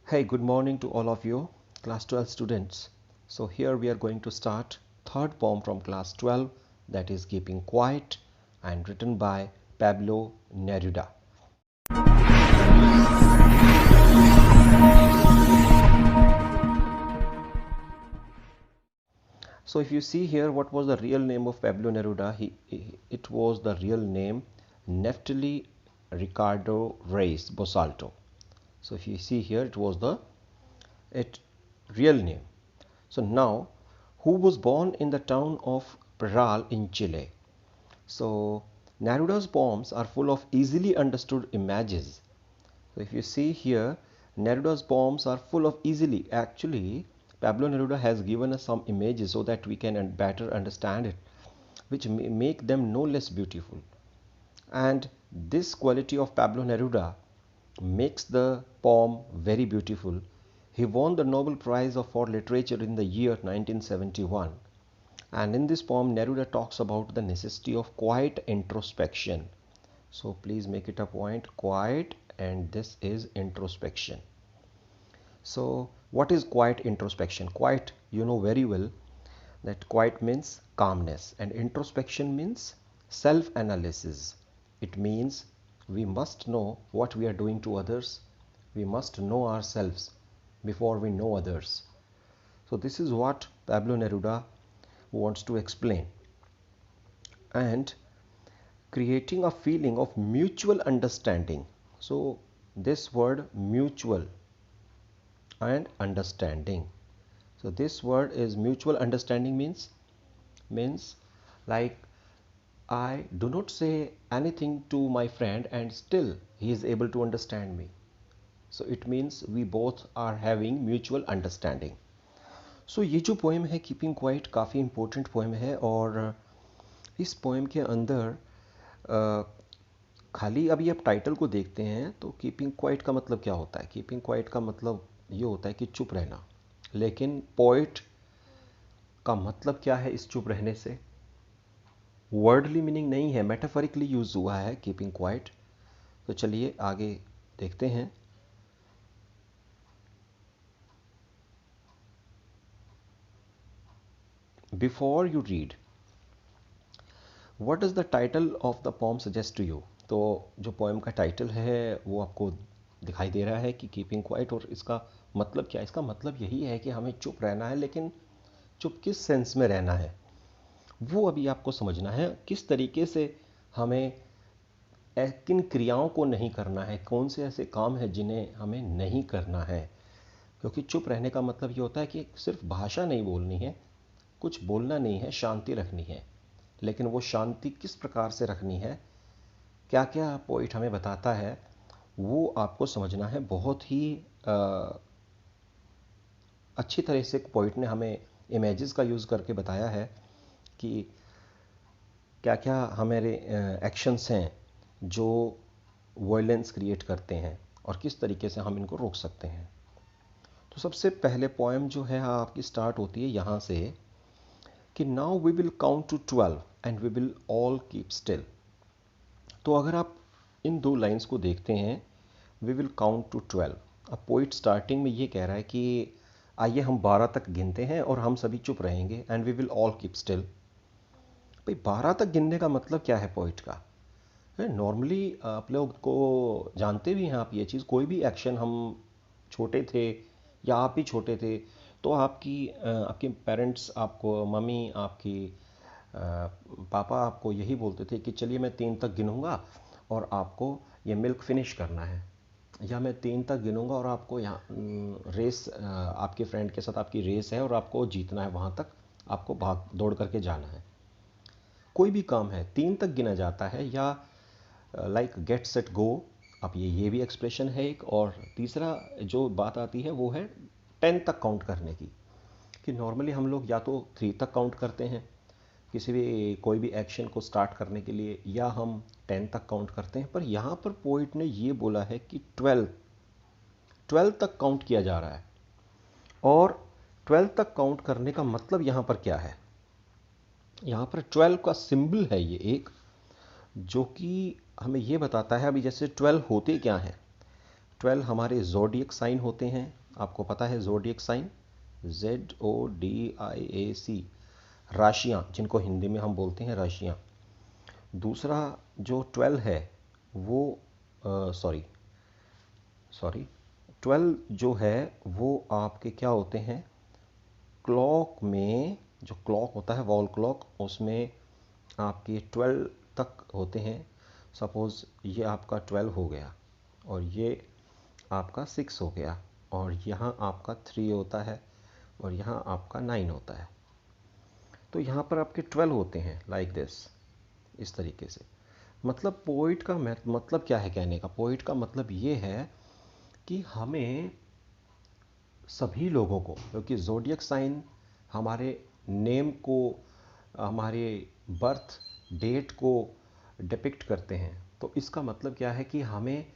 Hey, good morning to all of you, class 12 students. So here we are going to start third poem from class 12, that is Keeping Quiet, and written by Pablo Neruda. So if you see here, what was the real name of Pablo Neruda? It was the real name Neftali Ricardo Reis Bosalto. So if you see here, it was the real name. So now, who was born in the town of Parral in Chile? So Neruda's poems are full of easily understood images. So if you see here, Neruda's poems are full of easily. Actually, Pablo Neruda has given us some images so that we can better understand it, which make them no less beautiful. And this quality of Pablo Neruda makes the poem very beautiful. He won the Nobel Prize for Literature in the year 1971. And in this poem, Neruda talks about the necessity of quiet introspection. So please make it a point, quiet, and this is introspection. So what is quiet introspection? Quiet, you know very well that quiet means calmness, and introspection means self-analysis. It means we must know what we are doing to others. We must know ourselves before we know others. So this is what Pablo Neruda wants to explain. And creating a feeling of mutual understanding. So this word mutual and understanding. So this word is mutual understanding means like I do not say anything to my friend and still he is able to understand me. So it means we both are having mutual understanding. So ये जो poem है keeping quiet काफ़ी important poem है और इस poem के अंदर खाली अभी आप टाइटल को देखते हैं तो कीपिंग क्वाइट का मतलब क्या होता है? कीपिंग क्वाइट का मतलब ये होता है कि चुप रहना, लेकिन पोइट का मतलब क्या है इस चुप रहने से? वर्डली मीनिंग नहीं है, मेटाफरिकली यूज हुआ है कीपिंग क्वाइट। तो चलिए आगे देखते हैं। Before you read, what is the title of the poem suggest to you? तो जो पोएम का टाइटल है वो आपको दिखाई दे रहा है कि कीपिंग क्वाइट, और इसका मतलब क्या है? इसका मतलब यही है कि हमें चुप रहना है, लेकिन चुप किस सेंस में रहना है वो अभी आपको समझना है। किस तरीके से हमें किन क्रियाओं को नहीं करना है, कौन से ऐसे काम हैं जिन्हें हमें नहीं करना है। क्योंकि चुप रहने का मतलब ये होता है कि सिर्फ भाषा नहीं बोलनी है, कुछ बोलना नहीं है, शांति रखनी है। लेकिन वो शांति किस प्रकार से रखनी है, क्या क्या पोइट हमें बताता है, वो आपको समझना है। बहुत ही अच्छी तरह से पोइट ने हमें इमेजेस का यूज़ करके बताया है कि क्या क्या हमारे एक्शंस हैं जो वायलेंस क्रिएट करते हैं और किस तरीके से हम इनको रोक सकते हैं। तो सबसे पहले पोएम जो है आपकी स्टार्ट होती है यहाँ से कि now we will count to 12 and we will all keep still. तो अगर आप इन दो लाइंस को देखते हैं, वी विल काउंट टू 12, अब पोइट स्टार्टिंग में ये कह रहा है कि आइए हम 12 तक गिनते हैं और हम सभी चुप रहेंगे, and we will all keep still. भाई 12 तक गिनने का मतलब क्या है पोइट का? नॉर्मली आप लोग को जानते भी हैं आप ये चीज़, कोई भी एक्शन, हम छोटे थे या आप ही छोटे थे तो आपके पेरेंट्स, आपको मम्मी, आपकी पापा आपको यही बोलते थे कि चलिए मैं 3 तक गिनूंगा और आपको ये मिल्क फिनिश करना है, या मैं 3 तक गिनूंगा और आपको यहाँ रेस, आपके फ्रेंड के साथ आपकी रेस है और आपको जीतना है, वहाँ तक आपको भाग दौड़ करके जाना है। कोई भी काम है 3 तक गिना जाता है, या लाइक गेट सेट गो। अब ये भी एक्सप्रेशन है एक। और तीसरा जो बात आती है वो है 10 तक काउंट करने की, कि नॉर्मली हम लोग या तो 3 तक काउंट करते हैं किसी भी कोई भी एक्शन को स्टार्ट करने के लिए, या हम 10 तक काउंट करते हैं। पर यहाँ पर पोइट ने ये बोला है कि 12 तक काउंट किया जा रहा है। और 12 तक काउंट करने का मतलब यहाँ पर क्या है? यहाँ पर 12 का सिंबल है ये एक, जो कि हमें ये बताता है। अभी जैसे 12 होते क्या हैं? 12 हमारे ज़ोडिएक साइन होते हैं, आपको पता है ज़ोडिएक साइन, ZODIAC, राशियाँ, जिनको हिंदी में हम बोलते हैं राशियाँ। दूसरा जो 12 है वो सॉरी 12 जो है वो आपके क्या होते हैं, क्लॉक में जो क्लॉक होता है वॉल क्लॉक, उसमें आपके 12 तक होते हैं। सपोज़ ये आपका 12 हो गया और ये आपका 6 हो गया और यहाँ आपका 3 होता है और यहाँ आपका 9 होता है। तो यहाँ पर आपके 12 होते हैं लाइक दिस, इस तरीके से। मतलब पोइट का मतलब क्या है कहने का, पोइट का मतलब ये है कि हमें सभी लोगों को, क्योंकि ज़ोडिएक साइन हमारे नेम को, हमारे बर्थ डेट को डिपिक्ट करते हैं, तो इसका मतलब क्या है कि हमें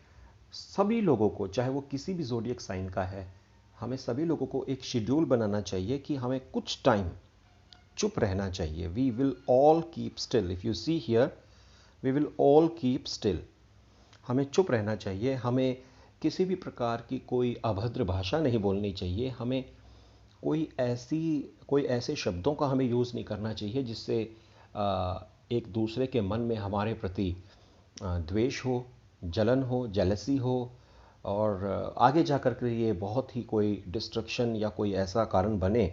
सभी लोगों को, चाहे वो किसी भी ज़ोडिएक साइन का है, हमें सभी लोगों को एक शेड्यूल बनाना चाहिए कि हमें कुछ टाइम चुप रहना चाहिए। We will all keep still, if you see here, we will all keep still. हमें चुप रहना चाहिए, हमें किसी भी प्रकार की कोई अभद्र भाषा नहीं बोलनी चाहिए, हमें कोई ऐसे शब्दों का हमें यूज़ नहीं करना चाहिए जिससे एक दूसरे के मन में हमारे प्रति द्वेष हो, जलन हो, जेलसी हो, और आगे जाकर के ये बहुत ही कोई डिस्ट्रक्शन या कोई ऐसा कारण बने।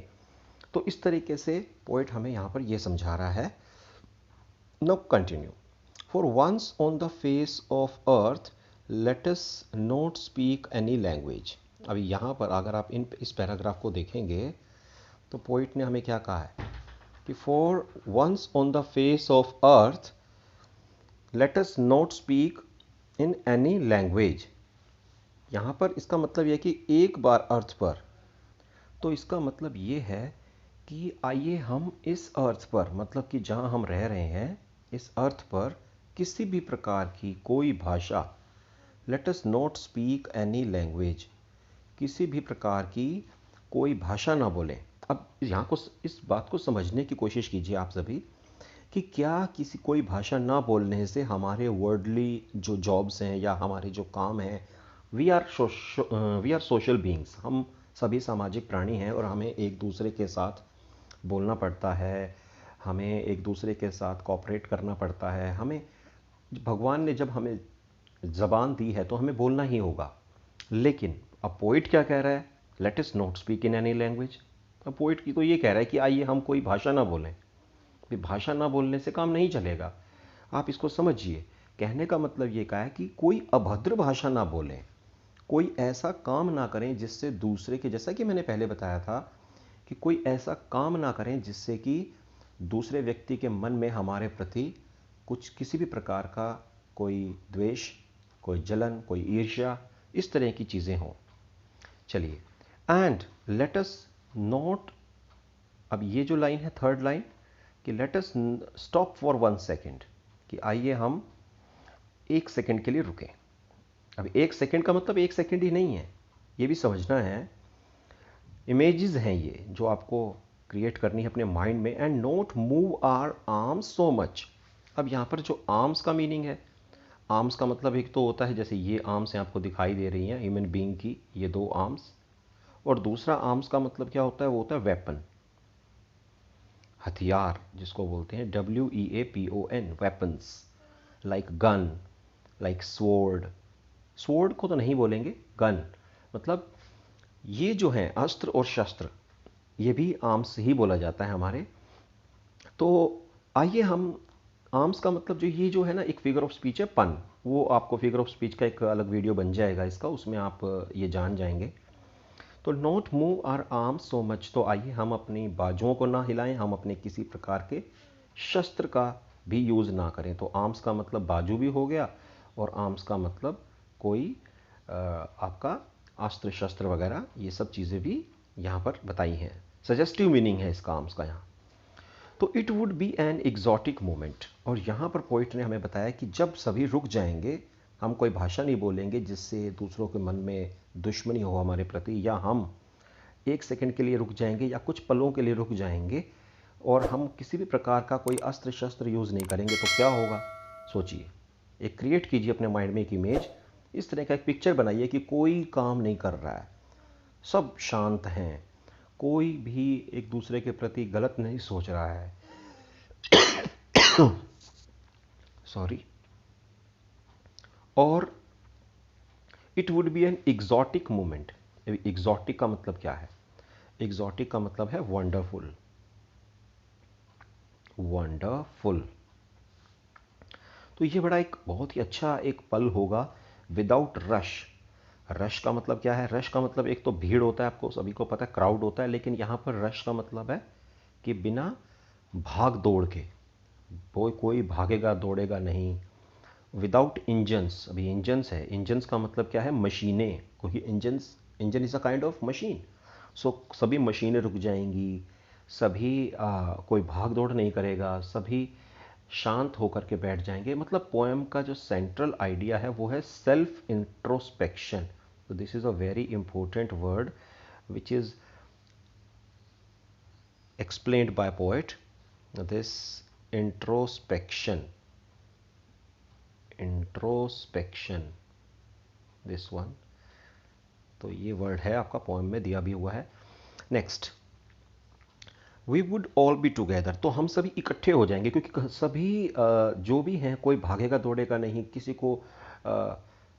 तो इस तरीके से पोइट हमें यहाँ पर ये समझा रहा है। Now continue. For once on the face of earth let us not speak any language. अभी यहाँ पर अगर आप इस पैराग्राफ को देखेंगे तो पोइट ने हमें क्या कहा है कि for once on the face of earth let us not speak in any language. यहाँ पर इसका मतलब यह कि एक बार अर्थ पर, तो इसका मतलब ये है कि आइए हम इस अर्थ पर, मतलब कि जहाँ हम रह रहे हैं इस अर्थ पर, किसी भी प्रकार की कोई भाषा, late us not speak any language, किसी भी प्रकार की कोई भाषा ना बोलें। अब यहाँ को, इस बात को समझने की कोशिश कीजिए आप सभी कि क्या किसी कोई भाषा ना बोलने से हमारे वर्ल्डली जो जॉब्स हैं या हमारे जो काम हैं, वी आर सोशल बीइंग्स, हम सभी सामाजिक प्राणी हैं और हमें एक दूसरे के साथ बोलना पड़ता है, हमें एक दूसरे के साथ कोऑपरेट करना पड़ता है। हमें, भगवान ने जब हमें ज़बान दी है तो हमें बोलना ही होगा। लेकिन अब पोइट क्या कह रहा है, late us not speak in any language. अब पोइट की तो ये कह रहा है कि आइए हम कोई भाषा ना बोलें। भाषा ना बोलने से काम नहीं चलेगा, आप इसको समझिए। कहने का मतलब ये कहा है कि कोई अभद्र भाषा ना बोलें, कोई ऐसा काम ना करें जिससे दूसरे के, जैसा कि मैंने पहले बताया था कि कोई ऐसा काम ना करें जिससे कि दूसरे व्यक्ति के मन में हमारे प्रति कुछ, किसी भी प्रकार का कोई द्वेष, कोई जलन, कोई ईर्ष्या, इस तरह की चीज़ें हों। चलिए, एंड लेट अस नॉट, अब ये जो लाइन है थर्ड लाइन कि let us stop for 1 second, कि आइए हम 1 सेकेंड के लिए रुकें। अब 1 सेकेंड का मतलब 1 सेकेंड ही नहीं है, ये भी समझना है। इमेजेस हैं ये जो आपको क्रिएट करनी है अपने माइंड में। And not move our arms so much. अब यहाँ पर जो आर्म्स का मीनिंग है, आर्म्स का मतलब एक तो होता है जैसे ये आर्म्स हैं आपको दिखाई दे रही हैं ह्यूमन बीइंग की, ये 2 आर्म्स, और दूसरा आर्म्स का मतलब क्या होता है, वो होता है वेपन, हथियार जिसको बोलते हैं WEAPON, weapons, like gun, like sword. Sword को तो नहीं बोलेंगे, गन, मतलब ये जो हैं अस्त्र और शस्त्र, ये भी आर्म्स ही बोला जाता है हमारे। तो आइए हम, आर्म्स का मतलब जो ये जो है ना, एक फिगर ऑफ स्पीच है पन, वो आपको फिगर ऑफ स्पीच का एक अलग वीडियो बन जाएगा इसका, उसमें आप ये जान जाएंगे। तो not move our arms so much, तो आइए हम अपनी बाजुओं को ना हिलाएं, हम अपने किसी प्रकार के शस्त्र का भी यूज़ ना करें। तो आर्म्स का मतलब बाजू भी हो गया, और आर्म्स का मतलब कोई आपका अस्त्र शस्त्र वगैरह, ये सब चीज़ें भी यहाँ पर बताई हैं। सजेस्टिव मीनिंग है इसका आर्म्स का यहाँ। तो it would be an exotic moment, और यहाँ पर पोइट ने हमें बताया कि जब सभी रुक जाएंगे, हम कोई भाषा नहीं बोलेंगे जिससे दूसरों के मन में दुश्मनी हो हमारे प्रति, या हम 1 सेकंड के लिए रुक जाएंगे या कुछ पलों के लिए रुक जाएंगे, और हम किसी भी प्रकार का कोई अस्त्र शस्त्र यूज़ नहीं करेंगे, तो क्या होगा सोचिए। एक क्रिएट कीजिए अपने माइंड में एक इमेज, इस तरह का एक पिक्चर बनाइए कि कोई काम नहीं कर रहा है, सब शांत हैं, कोई भी एक दूसरे के प्रति गलत नहीं सोच रहा है। सॉरी। और it would be an exotic moment. Exotic का मतलब क्या है? एग्जॉटिक का मतलब है वंडरफुल। वंडरफुल। तो ये बड़ा एक बहुत ही अच्छा एक पल होगा विदाउट रश। रश का मतलब क्या है? रश का मतलब एक तो भीड़ होता है, आपको सभी को पता है, क्राउड होता है, लेकिन यहाँ पर रश का मतलब है कि बिना भाग दौड़ के, कोई भागेगा दौड़ेगा नहीं। विदाउट इंजन्स, अभी इंजन्स है, इंजन्स का मतलब क्या है? मशीनें, क्योंकि engine is a kind of machine. So सभी मशीनें रुक जाएंगी, सभी कोई भाग दौड़ नहीं करेगा, सभी शांत होकर के बैठ जाएंगे। मतलब पोएम का जो सेंट्रल आइडिया है वो है सेल्फ इंट्रोस्पेक्शन। तो this is a very important word which is explained by poet. This introspection, this one, तो ये वर्ड है आपका पोएम में दिया भी हुआ है। Next, we would all be together, तो हम सभी इकट्ठे हो जाएंगे, क्योंकि सभी जो भी हैं, कोई भागेगा दौड़ेगा नहीं, किसी को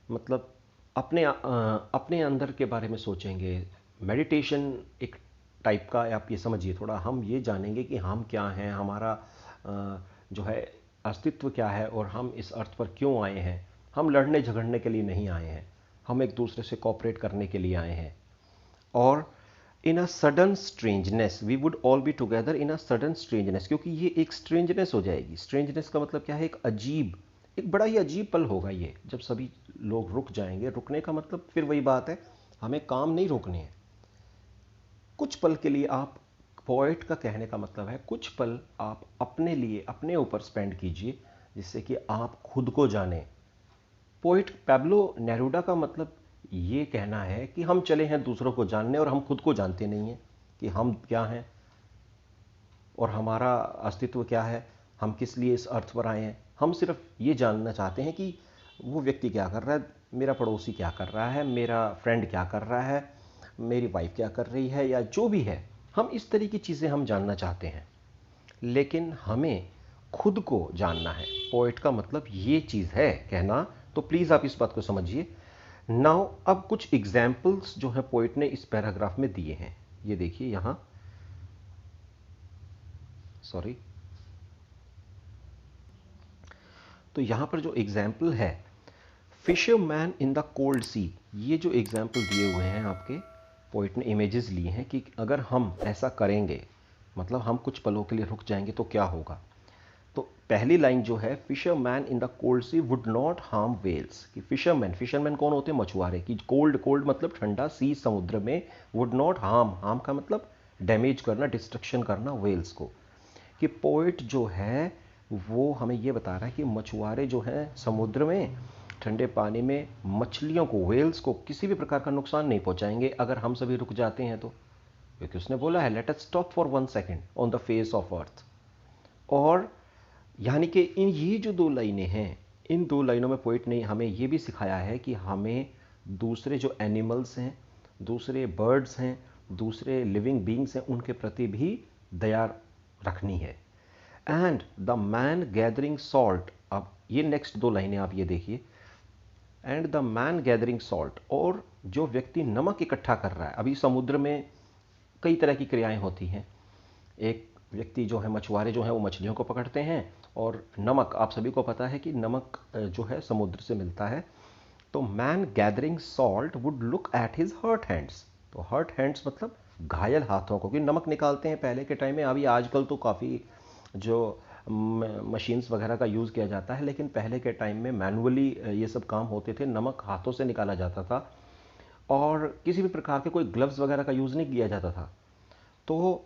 मतलब अपने अंदर के बारे में सोचेंगे। मेडिटेशन एक टाइप का, आप ये समझिए थोड़ा, हम ये जानेंगे कि हम क्या हैं, हमारा जो है अस्तित्व क्या है, और हम इस अर्थ पर क्यों आए हैं। हम लड़ने झगड़ने के लिए नहीं आए हैं, हम एक दूसरे से कोऑपरेट करने के लिए आए हैं। और in a sudden strangeness, we would all be together in a sudden strangeness, क्योंकि ये एक स्ट्रेंजनेस हो जाएगी। स्ट्रेंजनेस का मतलब क्या है? एक अजीब, एक बड़ा ही अजीब पल होगा ये, जब सभी लोग रुक जाएंगे। रुकने का मतलब फिर वही बात है, हमें काम नहीं रोकने हैं। कुछ पल के लिए आप, पोएट का कहने का मतलब है कुछ पल आप अपने लिए, अपने ऊपर स्पेंड कीजिए, जिससे कि आप खुद को जाने। पोइट पैब्लो नेरूडा का मतलब ये कहना है कि हम चले हैं दूसरों को जानने, और हम खुद को जानते नहीं हैं कि हम क्या हैं और हमारा अस्तित्व क्या है, हम किस लिए इस अर्थ पर आए हैं। हम सिर्फ ये जानना चाहते हैं कि वो व्यक्ति क्या कर रहा है, मेरा पड़ोसी क्या कर रहा है, मेरा फ्रेंड क्या कर रहा है, मेरी वाइफ क्या कर रही है, या जो भी है, हम इस तरह की चीज़ें हम जानना चाहते हैं। लेकिन हमें खुद को जानना है। पोएट का मतलब ये चीज़ है कहना, तो प्लीज़ आप इस बात को समझिए। नाउ अब कुछ एग्जाम्पल्स जो है पोएट ने इस पैराग्राफ में दिए हैं, ये देखिए यहाँ, सॉरी। तो यहाँ पर जो एग्जाम्पल है, फिशरमैन इन द कोल्ड सी, ये जो एग्जाम्पल दिए हुए हैं आपके, पोएट ने इमेजेस लिए हैं कि अगर हम ऐसा करेंगे, मतलब हम कुछ पलों के लिए रुक जाएंगे तो क्या होगा। तो पहली लाइन जो है, fisherman in the cold sea would not harm whales, कि फिशरमैन, फिशरमैन कौन होते हैं? मछुआरे। की कोल्ड, कोल्ड मतलब ठंडा, सी समुद्र में, वुड नॉट हार्म, हार्म का मतलब डैमेज करना, डिस्ट्रक्शन करना वेल्स को। कि पोइट जो है वो हमें ये बता रहा है कि मछुआरे जो हैं समुद्र में, ठंडे पानी में मछलियों को, वेल्स को किसी भी प्रकार का नुकसान नहीं पहुंचाएंगे अगर हम सभी रुक जाते हैं तो, क्योंकि उसने बोला है let us stop for 1 second on the face of अर्थ। और यानी कि इन ये जो दो लाइनें हैं, इन दो लाइनों में पोइट ने हमें ये भी सिखाया है कि हमें दूसरे जो एनिमल्स हैं, दूसरे बर्ड्स हैं, दूसरे लिविंग बींग्स हैं, उनके प्रति भी दया रखनी है। And the man gathering salt, अब ये नेक्स्ट दो लाइनें आप ये देखिए, and the man gathering salt, और जो व्यक्ति नमक इकट्ठा कर रहा है। अभी समुद्र में कई तरह की क्रियाएं होती हैं। एक व्यक्ति जो है, मछुआरे जो हैं, वो मछलियों को पकड़ते हैं, और नमक, आप सभी को पता है कि नमक जो है समुद्र से मिलता है। तो man gathering salt would look at his hurt hands, तो हर्ट हैंड्स मतलब घायल हाथों को, क्योंकि नमक निकालते हैं पहले के टाइम में, अभी आजकल तो काफ़ी जो मशीन्स वगैरह का यूज़ किया जाता है, लेकिन पहले के टाइम में मैनुअली ये सब काम होते थे, नमक हाथों से निकाला जाता था, और किसी भी प्रकार के कोई ग्लव्स वगैरह का यूज़ नहीं किया जाता था। तो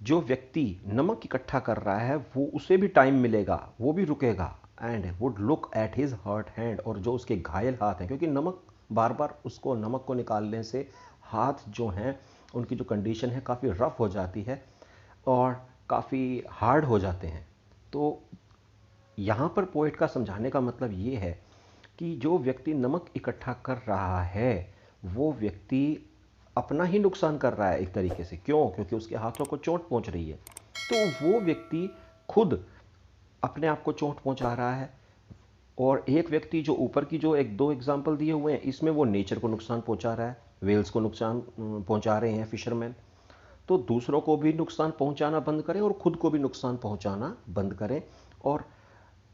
जो व्यक्ति नमक इकट्ठा कर रहा है, वो उसे भी टाइम मिलेगा, वो भी रुकेगा, and would look at his hurt hand, और जो उसके घायल हाथ हैं, क्योंकि नमक बार बार उसको, नमक को निकालने से हाथ जो हैं उनकी जो कंडीशन है काफ़ी रफ हो जाती है और काफ़ी हार्ड हो जाते हैं। तो यहाँ पर पोएट का समझाने का मतलब ये है कि जो व्यक्ति नमक इकट्ठा कर रहा है वो व्यक्ति अपना ही नुकसान कर रहा है एक तरीके से। क्यों? क्योंकि उसके हाथों को चोट पहुंच रही है। तो वो व्यक्ति खुद अपने आप को चोट पहुंचा रहा है। और एक व्यक्ति जो ऊपर की जो एक दो एग्जाम्पल दिए हुए हैं, इसमें वो नेचर को नुकसान पहुंचा रहा है, वेल्स को नुकसान पहुंचा रहे हैं फिशरमैन। तो दूसरों को भी नुकसान पहुंचाना बंद करें और खुद को भी नुकसान पहुंचाना बंद करें। और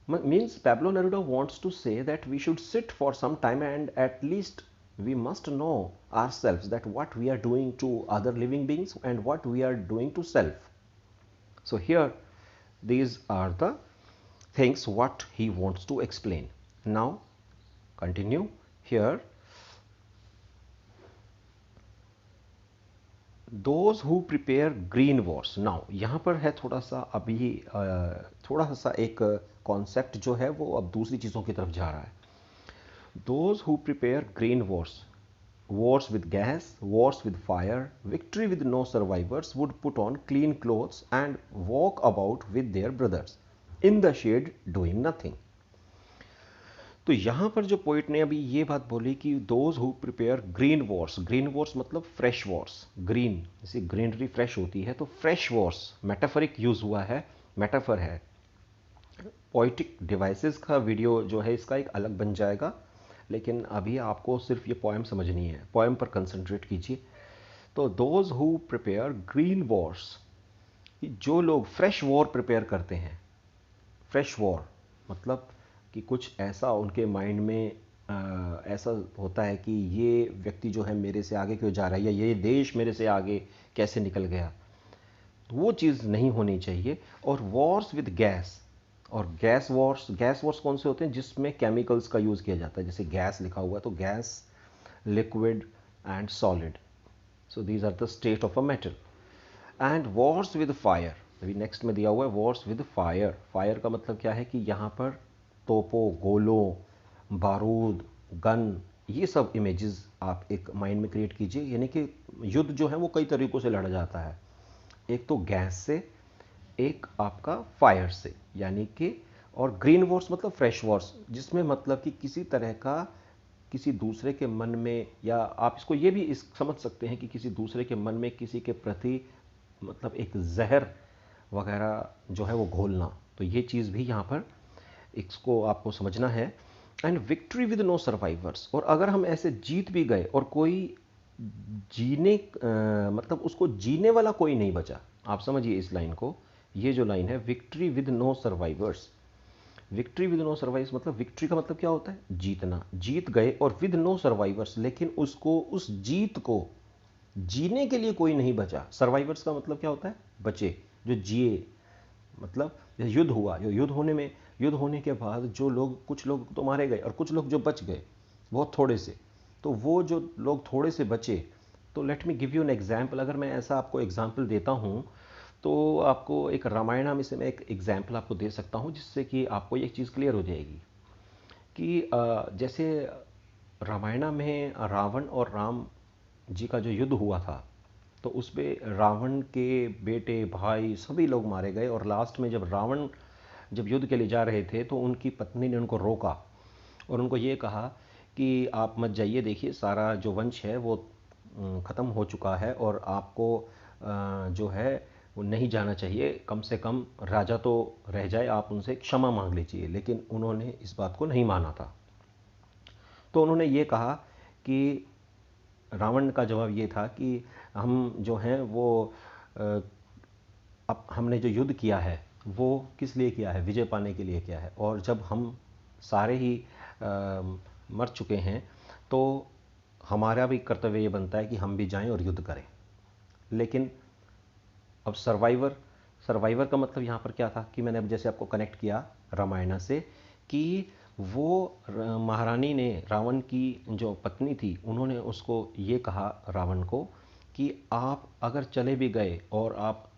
means Pablo Neruda wants to say that we should sit for some time and at least we must know ourselves that what we are doing to other living beings and what we are doing to self. So here these are the things what he wants to explain. Now continue here. Those who prepare green wars. Now यहाँ पर है थोड़ा सा अभी थोड़ा सा एक concept जो है वो अब दूसरी चीज़ों की तरफ जा रहा है. Those who prepare green wars, wars with gas, wars with fire, victory with no survivors, would put on clean clothes and walk about with their brothers in the shade doing nothing. तो यहाँ पर जो poet ने अभी ये बात बोली कि those who prepare green Wars. Green Wars मतलब फ्रेश वॉर्स. ग्रीन जैसे ग्रीनरी फ्रेश होती है, तो फ्रेश वॉर्स मेटाफरिक यूज हुआ है, मेटाफर है. पोइटिक डिवाइसेस का वीडियो जो है इसका एक अलग बन जाएगा, लेकिन अभी आपको सिर्फ ये पोएम समझनी है. पोएम पर कंसंट्रेट कीजिए. तो those who prepare green Wars, जो लोग फ्रेश वॉर प्रिपेयर करते हैं. फ्रेश वॉर मतलब कि कुछ ऐसा उनके माइंड में ऐसा होता है कि ये व्यक्ति जो है मेरे से आगे क्यों जा रहा है, या ये देश मेरे से आगे कैसे निकल गया. वो चीज़ नहीं होनी चाहिए. और वॉर्स विद गैस और गैस वॉर्स. गैस वॉर्स कौन से होते हैं? जिसमें केमिकल्स का यूज़ किया जाता है. जैसे गैस लिखा हुआ है तो gas, liquid and solid. So these are the state of a metal. And wars with fire. अभी नेक्स्ट में दिया हुआ है वॉर्स विद फायर. फायर का मतलब क्या है कि यहाँ पर तोपों, गोलों, बारूद, गन, ये सब इमेजेस आप एक माइंड में क्रिएट कीजिए. यानी कि युद्ध जो है वो कई तरीक़ों से लड़ा जाता है. एक तो गैस से, एक आपका फायर से, यानी कि. और ग्रीन वॉर्स मतलब फ्रेश वॉर्स, जिसमें मतलब कि किसी तरह का किसी दूसरे के मन में, या आप इसको ये भी समझ सकते हैं कि किसी दूसरे के मन में किसी के प्रति मतलब एक जहर वगैरह जो है वो घोलना. तो ये चीज़ भी यहाँ पर इसको आपको समझना है. And victory with no survivors. और अगर हम ऐसे जीत भी गए और कोई जीने मतलब उसको जीने वाला कोई नहीं बचा. आप समझिए इस लाइन को. ये जो लाइन है victory with no survivors. Victory with no survivors मतलब विक्ट्री का मतलब क्या होता है? जीतना. जीत गए और विद नो सर्वाइवर्स, लेकिन उसको उस जीत को जीने के लिए कोई नहीं बचा. सर्वाइवर्स का मतलब क्या होता है? बचे, जो जिए. मतलब युद्ध हुआ, युद्ध होने के बाद जो लोग, कुछ लोग तो मारे गए और कुछ लोग जो बच गए बहुत थोड़े से. तो वो जो लोग थोड़े से बचे, तो let me give you an example. अगर मैं ऐसा आपको एग्जाम्पल देता हूँ तो आपको एक रामायण में से मैं एक एग्जाम्पल आपको दे सकता हूँ, जिससे कि आपको एक चीज़ क्लियर हो जाएगी कि जैसे रामायण में रावण और राम जी का जो युद्ध हुआ था, तो उस पर रावण के बेटे, भाई सभी लोग मारे गए. और लास्ट में जब रावण जब युद्ध के लिए जा रहे थे तो उनकी पत्नी ने उनको रोका और उनको ये कहा कि आप मत जाइए, देखिए सारा जो वंश है वो ख़त्म हो चुका है और आपको जो है वो नहीं जाना चाहिए. कम से कम राजा तो रह जाए, आप उनसे क्षमा मांग लीजिए. लेकिन उन्होंने इस बात को नहीं माना था. तो उन्होंने ये कहा कि रावण का जवाब ये था कि हम जो हैं वो अब हमने जो युद्ध किया है वो किस लिए किया है? विजय पाने के लिए किया है. और जब हम सारे ही मर चुके हैं तो हमारा भी कर्तव्य ये बनता है कि हम भी जाएं और युद्ध करें. लेकिन अब सर्वाइवर का मतलब यहाँ पर क्या था कि मैंने अब जैसे आपको कनेक्ट किया रामायण से कि वो महारानी ने, रावण की जो पत्नी थी, उन्होंने उसको ये कहा रावण को कि आप अगर चले भी गए और आप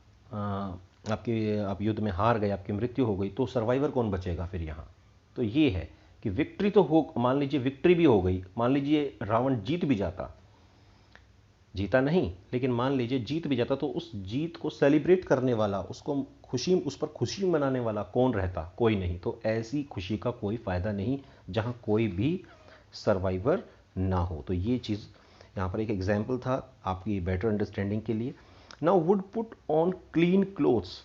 आप युद्ध में हार गए, आपकी मृत्यु हो गई, तो सर्वाइवर कौन बचेगा फिर यहाँ. तो ये है कि विक्ट्री तो हो, मान लीजिए विक्ट्री भी हो गई, मान लीजिए रावण जीत भी जाता, जीता नहीं, लेकिन मान लीजिए जीत भी जाता तो उस जीत को सेलिब्रेट करने वाला, उसको खुशी, उस पर खुशी मनाने वाला कौन रहता? कोई नहीं। तो ऐसी खुशी का कोई फ़ायदा नहीं जहां कोई भी सर्वाइवर ना हो। तो ये चीज़ यहाँ पर एक एग्जाम्पल था आपकी बेटर अंडरस्टैंडिंग के लिए। Now would put on clean clothes,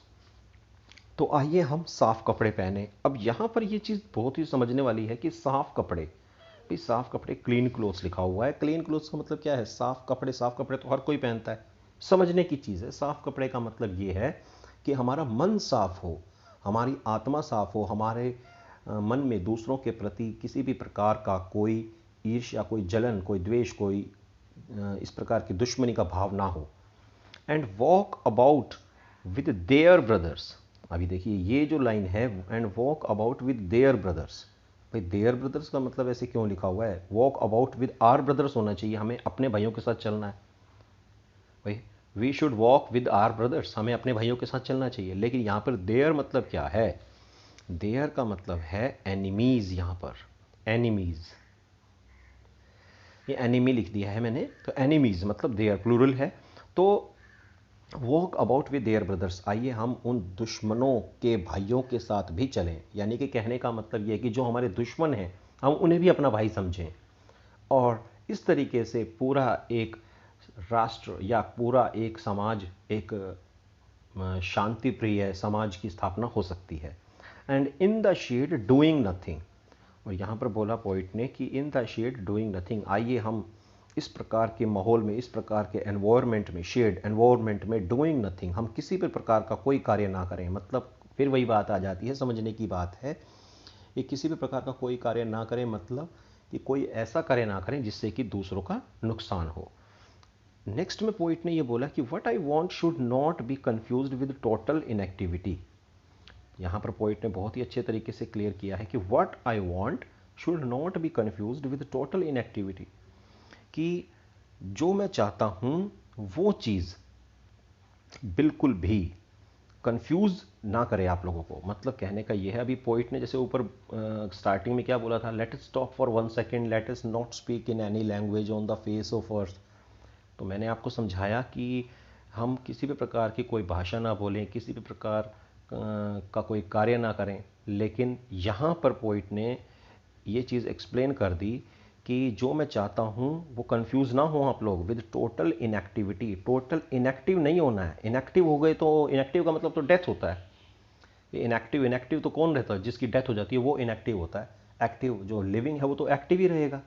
तो आइए हम साफ कपड़े पहने। अब यहाँ पर ये चीज़ बहुत ही समझने वाली है कि साफ कपड़े, भाई साफ कपड़े, क्लीन क्लोथ्स लिखा हुआ है। क्लीन क्लोथ्स का मतलब क्या है? साफ कपड़े। साफ कपड़े तो हर कोई पहनता है, समझने की चीज़ है। साफ कपड़े का मतलब ये है कि हमारा मन साफ हो, हमारी आत्मा साफ हो, हमारे मन में दूसरों के प्रति किसी भी प्रकार का कोई ईर्ष्या, कोई जलन, कोई द्वेष, कोई इस प्रकार की दुश्मनी का भाव ना हो। And walk about with their brothers, अभी देखिए ये जो लाइन है, and walk about with their brothers, भाई देयर ब्रदर्स का मतलब ऐसे क्यों लिखा हुआ है? Walk about with our brothers होना चाहिए, हमें अपने भाइयों के साथ चलना है। भाई we should walk with our brothers, हमें अपने भाइयों के साथ चलना चाहिए। लेकिन यहाँ पर देयर मतलब क्या है? देयर का मतलब है एनिमीज। यहाँ पर एनिमीज, ये एनिमी लिख दिया है मैंने, तो एनिमीज मतलब देयर प्लूरल है। तो walk about with their brothers, आइए हम उन दुश्मनों के भाइयों के साथ भी चलें। यानी कि कहने का मतलब यह है कि जो हमारे दुश्मन हैं हम उन्हें भी अपना भाई समझें, और इस तरीके से पूरा एक राष्ट्र या पूरा एक समाज, एक शांति प्रिय समाज की स्थापना हो सकती है। And in the shade doing nothing, और यहाँ पर बोला पोइट ने कि in the shade doing nothing, आइए हम इस प्रकार के माहौल में, इस प्रकार के एनवायरनमेंट में, शेड एनवायरनमेंट में डूइंग नथिंग, हम किसी भी प्रकार का कोई कार्य ना करें। मतलब फिर वही बात आ जाती है, समझने की बात है। ये किसी भी प्रकार का कोई कार्य ना करें मतलब कि कोई ऐसा कार्य ना करें जिससे कि दूसरों का नुकसान हो। नेक्स्ट में पोइट ने ये बोला कि what I want should not be confused with total inactivity. यहाँ पर पोइट ने बहुत ही अच्छे तरीके से क्लियर किया है कि what I want should not be confused with total inactivity, कि जो मैं चाहता हूँ वो चीज़ बिल्कुल भी कंफ्यूज ना करे आप लोगों को। मतलब कहने का ये है, अभी पोइट ने जैसे ऊपर स्टार्टिंग में क्या बोला था, let us stop for 1 second, late us not speak in any language on the face of अर्थ। तो मैंने आपको समझाया कि हम किसी भी प्रकार की कोई भाषा ना बोलें, किसी भी प्रकार का कोई कार्य ना करें। लेकिन यहाँ पर पोइट ने ये चीज़ एक्सप्लेन कर दी कि जो मैं चाहता हूँ वो कंफ्यूज ना हो आप लोग with total inactivity. Total inactive नहीं होना है। इनएक्टिव हो गए तो, इनएक्टिव का मतलब तो डेथ होता है। इनएक्टिव, इनएक्टिव तो कौन रहता है? जिसकी डेथ हो जाती है वो इनएक्टिव होता है। एक्टिव जो लिविंग है वो तो एक्टिव ही रहेगा।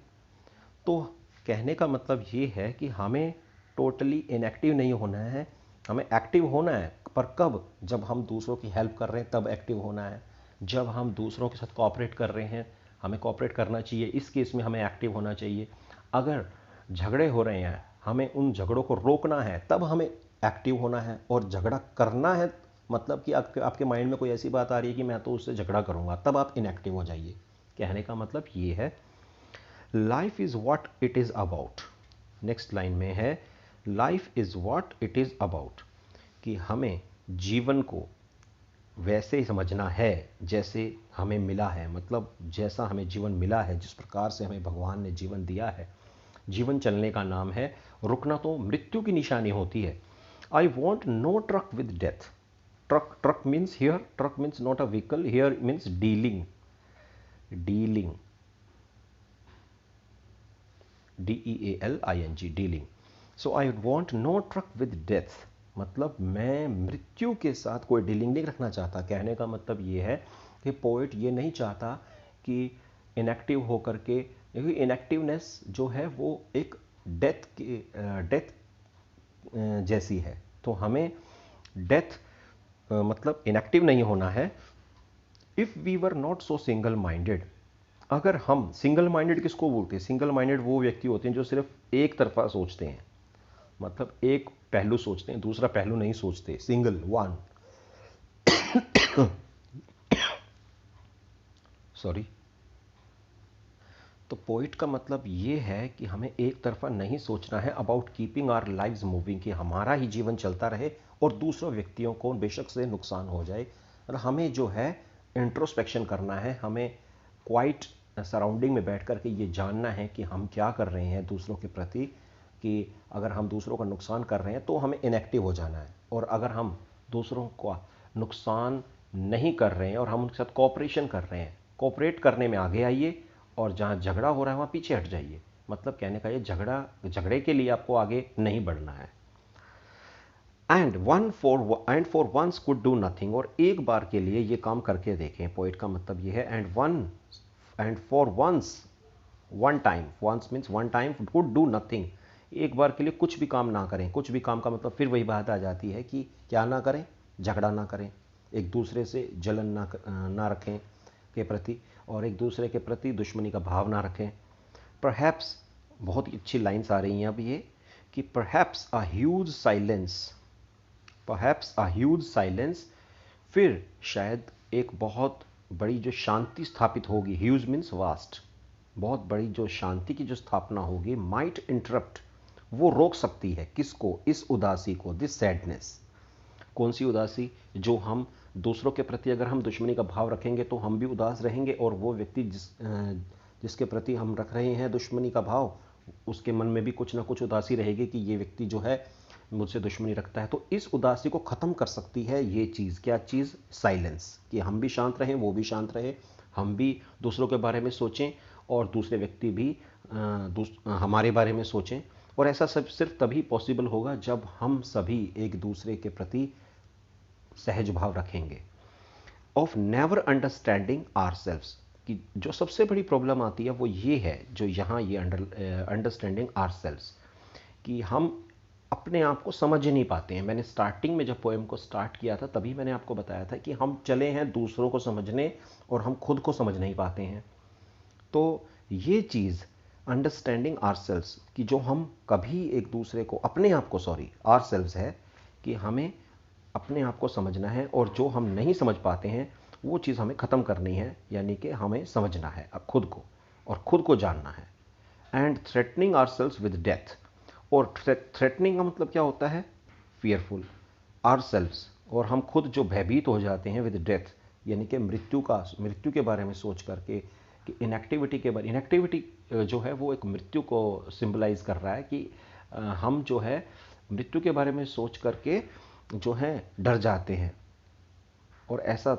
तो कहने का मतलब ये है कि हमें टोटली इनएक्टिव नहीं होना है, हमें एक्टिव होना है। पर कब? जब हम दूसरों की हेल्प कर रहे हैं तब एक्टिव होना है। जब हम दूसरों के साथ कोऑपरेट कर रहे हैं हमें कोऑपरेट करना चाहिए, इस केस में हमें एक्टिव होना चाहिए। अगर झगड़े हो रहे हैं हमें उन झगड़ों को रोकना है तब हमें एक्टिव होना है। और झगड़ा करना है मतलब कि आपके माइंड में कोई ऐसी बात आ रही है कि मैं तो उससे झगड़ा करूंगा, तब आप इनएक्टिव हो जाइए। कहने का मतलब ये है, life is what it is about. Next line में है, life is what it is about, कि हमें जीवन को वैसे ही समझना है जैसे हमें मिला है। मतलब जैसा हमें जीवन मिला है, जिस प्रकार से हमें भगवान ने जीवन दिया है। जीवन चलने का नाम है, रुकना तो मृत्यु की निशानी होती है। I want no truck with death. Truck, truck means here, truck means not a vehicle, here means dealing, dealing, DEALING, dealing. So I want no truck with death, मतलब मैं मृत्यु के साथ कोई डीलिंग नहीं रखना चाहता। कहने का मतलब ये है कि पोइट ये नहीं चाहता कि इनएक्टिव होकर के, क्योंकि इनएक्टिवनेस जो है वो एक डेथ जैसी है। तो हमें डेथ मतलब इनएक्टिव नहीं होना है। If we were not so single minded, अगर हम सिंगल माइंडेड किसको बोलते हैं? सिंगल माइंडेड वो व्यक्ति होते हैं जो सिर्फ एक तरफा सोचते हैं, मतलब एक पहलू सोचते हैं, दूसरा पहलू नहीं सोचते। Single one, sorry. तो पोइट का मतलब ये है कि हमें एक तरफा नहीं सोचना है about keeping our lives moving, कि हमारा ही जीवन चलता रहे और दूसरों व्यक्तियों को बेशक से नुकसान हो जाए। और हमें जो है इंट्रोस्पेक्शन करना है, हमें क्वाइट सराउंडिंग में बैठ कर के ये जानना है कि हम क्या कर रहे हैं दूसरों के प्रति, कि अगर हम दूसरों का नुकसान कर रहे हैं तो हमें इनएक्टिव हो जाना है, और अगर हम दूसरों का नुकसान नहीं कर रहे हैं और हम उनके साथ कोऑपरेशन कर रहे हैं, कोऑपरेट करने में आगे आइए, और जहाँ झगड़ा हो रहा है वहाँ पीछे हट जाइए। मतलब कहने का ये झगड़े के लिए आपको आगे नहीं बढ़ना है। And for once could do nothing, और एक बार के लिए ये काम करके देखें। पोइट का मतलब ये है and for once, one time, once means one time, could do nothing, एक बार के लिए कुछ भी काम ना करें। कुछ भी काम का मतलब फिर वही बात आ जाती है कि क्या ना करें, झगड़ा ना करें, एक दूसरे से जलन ना रखें के प्रति, और एक दूसरे के प्रति दुश्मनी का भाव ना रखें। परहैप्स, बहुत ही अच्छी लाइन्स आ रही हैं अब ये, कि perhaps a huge silence, perhaps a huge silence, फिर शायद एक बहुत बड़ी जो शांति स्थापित होगी, ह्यूज मीन्स वास्ट, बहुत बड़ी जो शांति की जो स्थापना होगी, माइट इंटरप्ट, वो रोक सकती है किसको, इस उदासी को, दिस सैडनेस। कौन सी उदासी? जो हम दूसरों के प्रति अगर हम दुश्मनी का भाव रखेंगे तो हम भी उदास रहेंगे, और वो व्यक्ति जिसके प्रति हम रख रहे हैं दुश्मनी का भाव, उसके मन में भी कुछ ना कुछ उदासी रहेगी कि ये व्यक्ति जो है मुझसे दुश्मनी रखता है। तो इस उदासी को ख़त्म कर सकती है ये चीज़। क्या चीज़? साइलेंस, कि हम भी शांत रहें, वो भी शांत रहे, हम भी दूसरों के बारे में सोचें और दूसरे व्यक्ति भी हमारे बारे में सोचें। और ऐसा सब सिर्फ तभी पॉसिबल होगा जब हम सभी एक दूसरे के प्रति सहज भाव रखेंगे। ऑफ नेवर अंडरस्टैंडिंग आवरसेल्व्स, कि जो सबसे बड़ी प्रॉब्लम आती है वो ये है, जो यहाँ ये अंडरस्टैंडिंग आवरसेल्व्स, कि हम अपने आप को समझ नहीं पाते हैं। मैंने स्टार्टिंग में जब पोएम को स्टार्ट किया था तभी मैंने आपको बताया था कि हम चले हैं दूसरों को समझने और हम खुद को समझ नहीं पाते हैं। तो ये चीज़ अंडरस्टैंडिंग आवरसेल्व्स, कि जो हम कभी एक दूसरे को, अपने आप को, सॉरी, आवरसेल्व्स है कि हमें अपने आप को समझना है, और जो हम नहीं समझ पाते हैं वो चीज़ हमें ख़त्म करनी है, यानी कि हमें समझना है अब खुद को और खुद को जानना है। And threatening ourselves with death, और थ्रेटनिंग का मतलब क्या होता है? फियरफुल आवरसेल्व्स, और हम खुद जो भयभीत हो जाते हैं विद डेथ, यानी कि मृत्यु के बारे में सोच करके, कि इनएक्टिविटी के बारे, इनएक्टिविटी जो है वो एक मृत्यु को सिंबलाइज कर रहा है, कि हम जो है मृत्यु के बारे में सोच करके जो है डर जाते हैं। और ऐसा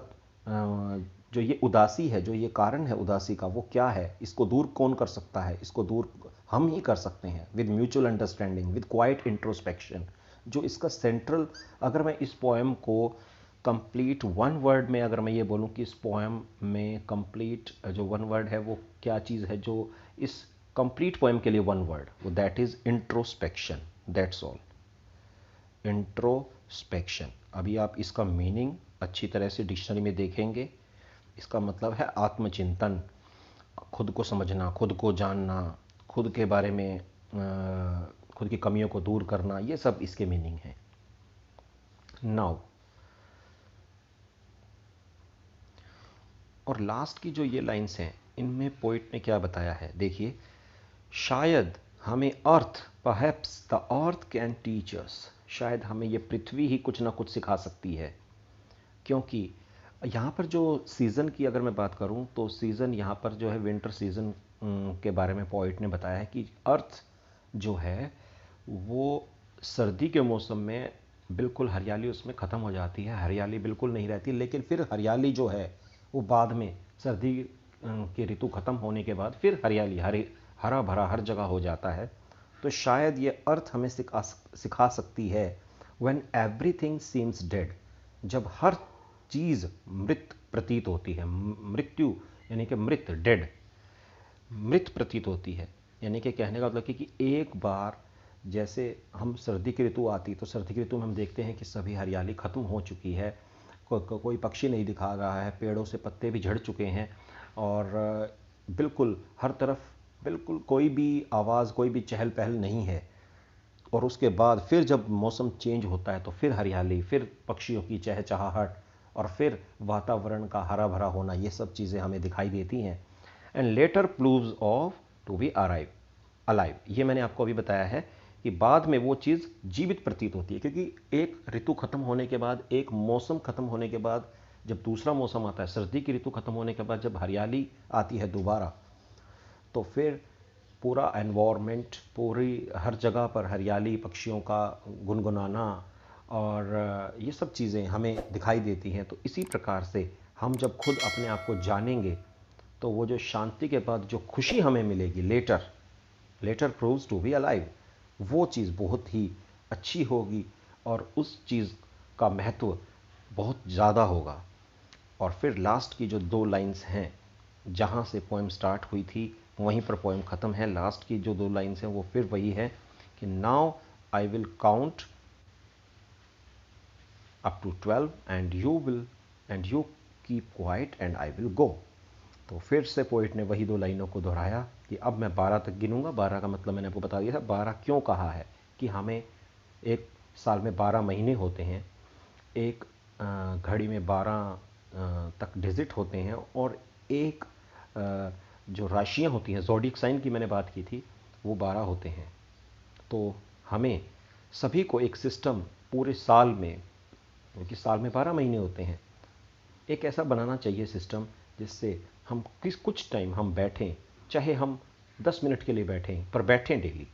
जो ये उदासी है, जो ये कारण है उदासी का, वो क्या है? इसको दूर कौन कर सकता है? इसको दूर हम ही कर सकते हैं, with mutual understanding, with quite introspection. जो इसका सेंट्रल, अगर मैं इस पोएम को कंप्लीट वन वर्ड में अगर मैं ये बोलूँ कि इस पोएम में कंप्लीट जो वन वर्ड है वो क्या चीज़ है, जो इस कंप्लीट पोएम के लिए वन वर्ड, वो that is introspection. That's all, introspection. अभी आप इसका मीनिंग अच्छी तरह से डिक्शनरी में देखेंगे। इसका मतलब है आत्मचिंतन, खुद को समझना, खुद को जानना, खुद के बारे में खुद की कमियों को दूर करना, ये सब इसके मीनिंग है। नाउ, और लास्ट की जो ये लाइन्स हैं, इनमें पोइट ने क्या बताया है, देखिए। शायद हमें earth, perhaps the earth can teach us, शायद हमें ये पृथ्वी ही कुछ ना कुछ सिखा सकती है। क्योंकि यहाँ पर जो सीज़न की अगर मैं बात करूँ तो सीज़न यहाँ पर जो है विंटर सीज़न के बारे में पोइट ने बताया है कि अर्थ जो है वो सर्दी के मौसम में बिल्कुल हरियाली उसमें ख़त्म हो जाती है, हरियाली बिल्कुल नहीं रहती, लेकिन फिर हरियाली जो है वो बाद में सर्दी की ऋतु ख़त्म होने के बाद फिर हरियाली, हरा भरा हर जगह हो जाता है। तो शायद ये अर्थ हमें सिखा सकती है, व्हेन एवरीथिंग सीम्स डेड, जब हर चीज़ मृत प्रतीत होती है। मृत्यु यानी कि मृत, डेड, मृत प्रतीत होती है। यानी कि कहने का मतलब कि एक बार जैसे हम सर्दी की ऋतु आती, तो सर्दी की ऋतु में हम देखते हैं कि सभी हरियाली ख़त्म हो चुकी है, कोई पक्षी नहीं दिखा रहा है, पेड़ों से पत्ते भी झड़ चुके हैं, और बिल्कुल हर तरफ बिल्कुल कोई भी आवाज़, कोई भी चहल पहल नहीं है। और उसके बाद फिर जब मौसम चेंज होता है तो फिर हरियाली, फिर पक्षियों की चहचहाहट, और फिर वातावरण का हरा भरा होना, ये सब चीज़ें हमें दिखाई देती हैं। And later proves of to be alive, ये मैंने आपको अभी बताया है कि बाद में वो चीज़ जीवित प्रतीत होती है, क्योंकि एक ऋतु खत्म होने के बाद, एक मौसम खत्म होने के बाद जब दूसरा मौसम आता है, सर्दी की ऋतु खत्म होने के बाद जब हरियाली आती है दोबारा, तो फिर पूरा एनवायरनमेंट, पूरी हर जगह पर हरियाली, पक्षियों का गुनगुनाना और ये सब चीज़ें हमें दिखाई देती हैं। तो इसी प्रकार से हम जब खुद अपने आप को जानेंगे तो वो जो शांति के बाद जो खुशी हमें मिलेगी later proves to be alive, वो चीज़ बहुत ही अच्छी होगी और उस चीज़ का महत्व बहुत ज़्यादा होगा। और फिर लास्ट की जो 2 लाइन्स हैं, जहाँ से पोएम स्टार्ट हुई थी वहीं पर पोएम ख़त्म है। लास्ट की जो 2 लाइन्स हैं वो फिर वही है कि now I will count up to 12 and you keep quiet and I will go. तो फिर से पोइट ने वही 2 लाइनों को दोहराया कि अब मैं 12 तक गिनूंगा। 12 का मतलब मैंने आपको बता दिया था। 12 क्यों कहा है कि हमें एक साल में 12 महीने होते हैं, एक घड़ी में 12 तक डिजिट होते हैं और एक जो राशियां होती हैं, ज़ोडिएक साइन की मैंने बात की थी, वो 12 होते हैं। तो हमें सभी को एक सिस्टम पूरे साल में, क्योंकि साल में 12 महीने होते हैं, एक ऐसा बनाना चाहिए सिस्टम जिससे हम कुछ टाइम हम बैठें, चाहे हम 10 मिनट के लिए बैठें, पर बैठें डेली,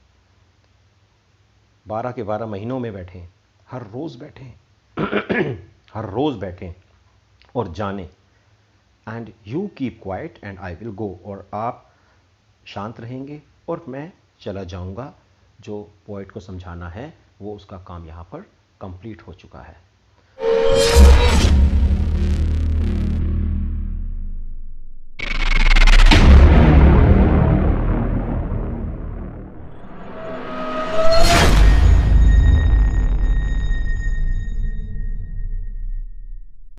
12 के 12 महीनों में बैठें, हर रोज़ बैठें हर रोज़ बैठें और जानें and you keep quiet and I will गो, और आप शांत रहेंगे और मैं चला जाऊंगा। जो पोइट को समझाना है वो उसका काम यहाँ पर कंप्लीट हो चुका है।